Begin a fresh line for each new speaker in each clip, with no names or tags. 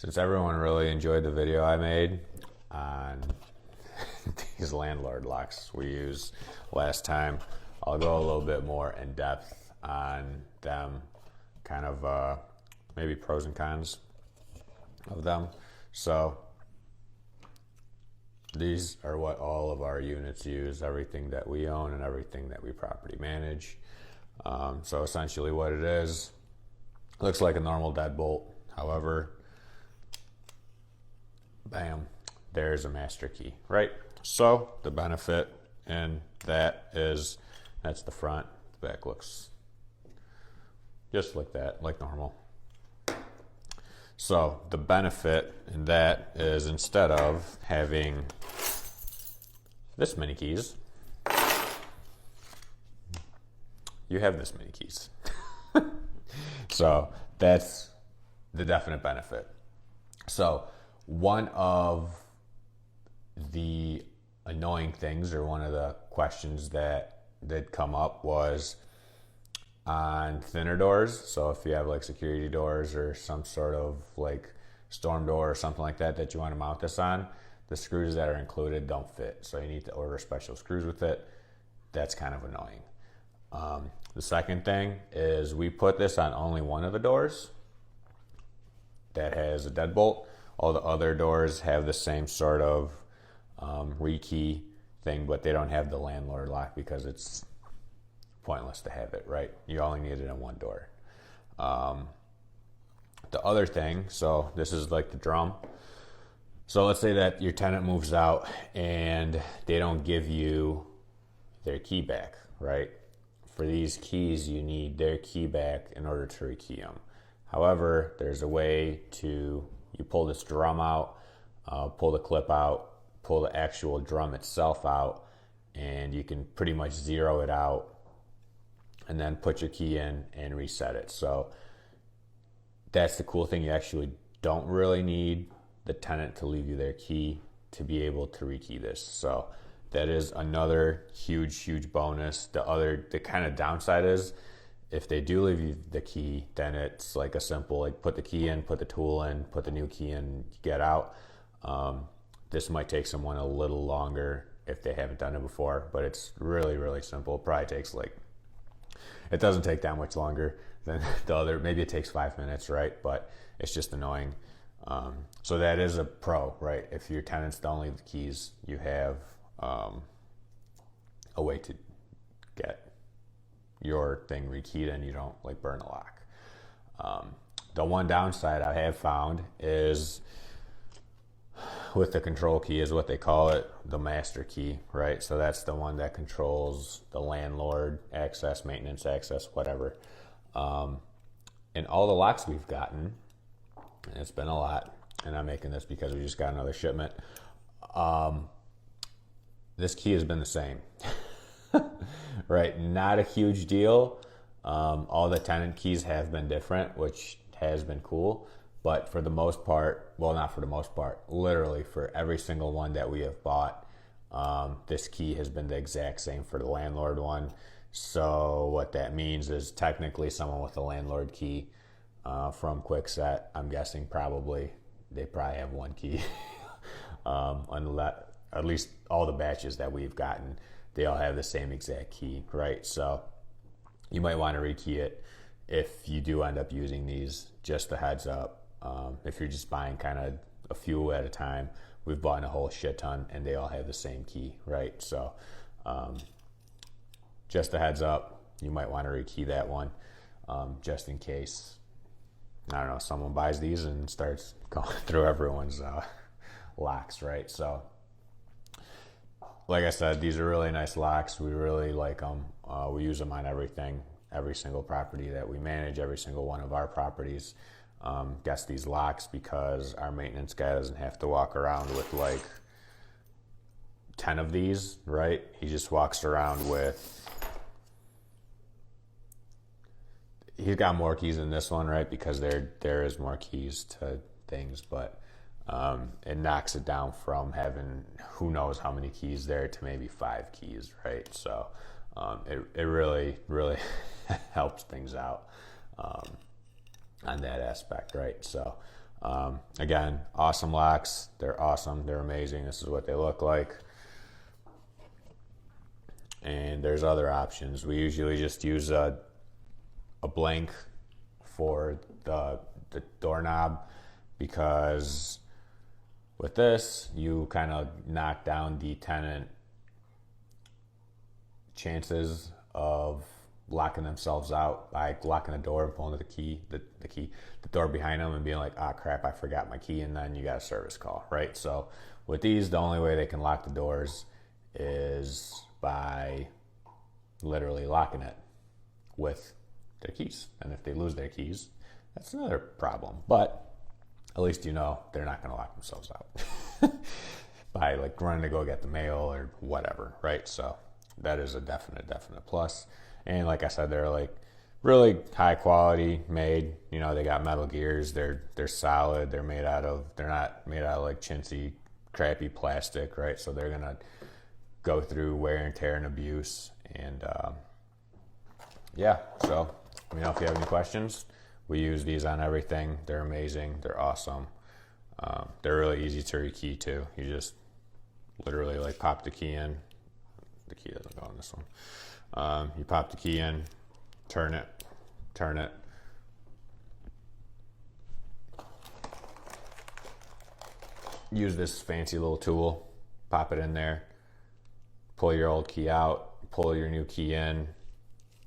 Since everyone really enjoyed the video I made on these landlord locks we used last time, I'll go a little bit more in depth on them, kind of maybe pros and cons of them. So these are what all of our units use, everything that we own and everything that we property manage. So essentially what it is, looks like a normal deadbolt. However, bam, there's a master key, right? So the benefit in that is, that's the front. The back looks just like that, like normal. So the benefit in that is, instead of having this many keys, you have this many keys. So that's the definite benefit. So one of the annoying things, or one of the questions that did come up, was on thinner doors. So if you have like security doors or some sort of like storm door or something like that that you want to mount this on, the screws that are included don't fit. So you need to order special screws with it. That's kind of annoying. The second thing is, we put this on only one of the doors that has a deadbolt. All the other doors have the same sort of rekey thing, but they don't have the landlord lock because it's pointless to have it, right? You only need it in one door. The other thing, so this is like the drum. So let's say that your tenant moves out and they don't give you their key back, right? For these keys, you need their key back in order to rekey them. However, there's a way to, you pull this drum out, pull the clip out, pull the actual drum itself out, and you can pretty much zero it out and then put your key in and reset it. So that's the cool thing. You actually don't really need the tenant to leave you their key to be able to rekey this. So that is another huge bonus. The kind of downside is, if they do leave you the key, then it's like a simple, like, put the key in, put the tool in, put the new key in, get out. This might take someone a little longer if they haven't done it before, but it's really simple. It probably takes it doesn't take that much longer than the other. Maybe it takes 5 minutes, right? But it's just annoying. So that is a pro, right? If your tenants don't leave the keys, you have a way to get your thing rekeyed and you don't like burn a lock. The one downside I have found is with the control key, is what they call it, the master key, right? So that's the one that controls the landlord access, maintenance access, whatever. And all the locks we've gotten, and it's been a lot, and I'm making this because we just got another shipment, this key has been the same. Right, not a huge deal. All the tenant keys have been different, which has been cool. But for the most part, well, not for the most part, literally for every single one that we have bought, this key has been the exact same for the landlord one. So what that means is, technically someone with a landlord key from Kwikset, I'm guessing they probably have one key. At least all the batches that we've gotten, they all have the same exact key, right? So you might want to rekey it if you do end up using these. Just a heads up. If you're just buying kind of a few at a time, we've bought a whole shit ton and they all have the same key, right? So just a heads up, you might want to rekey that one, just in case, I don't know, someone buys these and starts going through everyone's locks, right? So like I said, these are really nice locks. We really like them. We use them on everything, every single property that we manage, every single one of our properties gets these locks, because our maintenance guy doesn't have to walk around with like 10 of these, right? He just walks around with, he's got more keys than this one, right? Because there is more keys to things, but it knocks it down from having who knows how many keys there to maybe 5 keys, right? So it really helps things out on that aspect, right? So Again, awesome locks. They're awesome. They're amazing. This is what they look like. And there's other options. We usually just use a blank for the doorknob, because with this, you kind of knock down the tenant chances of locking themselves out by locking the door and pulling the door behind them and being like, ah, crap, I forgot my key, and then you got a service call, right? So with these, the only way they can lock the doors is by literally locking it with their keys. And if they lose their keys, that's another problem. But at least you know they're not going to lock themselves out by like running to go get the mail or whatever, right? So that is a definite plus. And like I said, they're like really high quality made. You know, they got metal gears. They're solid. They're not made out of like chintzy, crappy plastic, right? So they're gonna go through wear and tear and abuse. And yeah, so let me know if you have any questions. We use these on everything. They're amazing. They're awesome. They're really easy to rekey too. You just literally like pop the key in. The key doesn't go on this one. You pop the key in, turn it. Use this fancy little tool, pop it in there, pull your old key out, pull your new key in,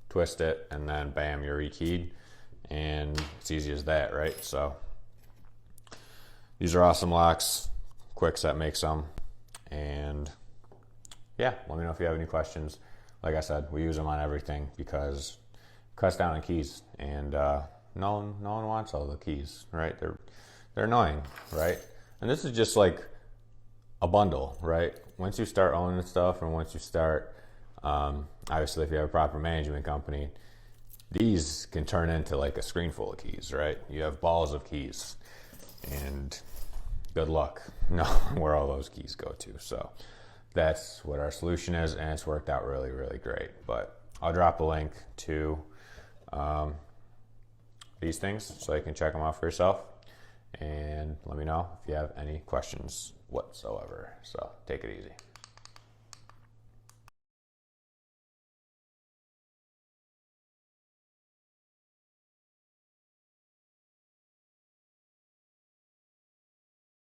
twist it, and then bam, you're rekeyed. And it's easy as that, right? So these are awesome locks. Kwikset makes them. And yeah, let me know if you have any questions. Like I said, we use them on everything because it cuts down on keys, and no one wants all the keys, right? They're annoying, right? And this is just like a bundle, right? Once you start owning the stuff, and once you start, obviously if you have a proper management company, these can turn into like a screen full of keys, right? You have balls of keys, and good luck knowing where all those keys go to. So that's what our solution is, and it's worked out really, really great. But I'll drop a link to these things so you can check them out for yourself, and let me know if you have any questions whatsoever. So take it easy.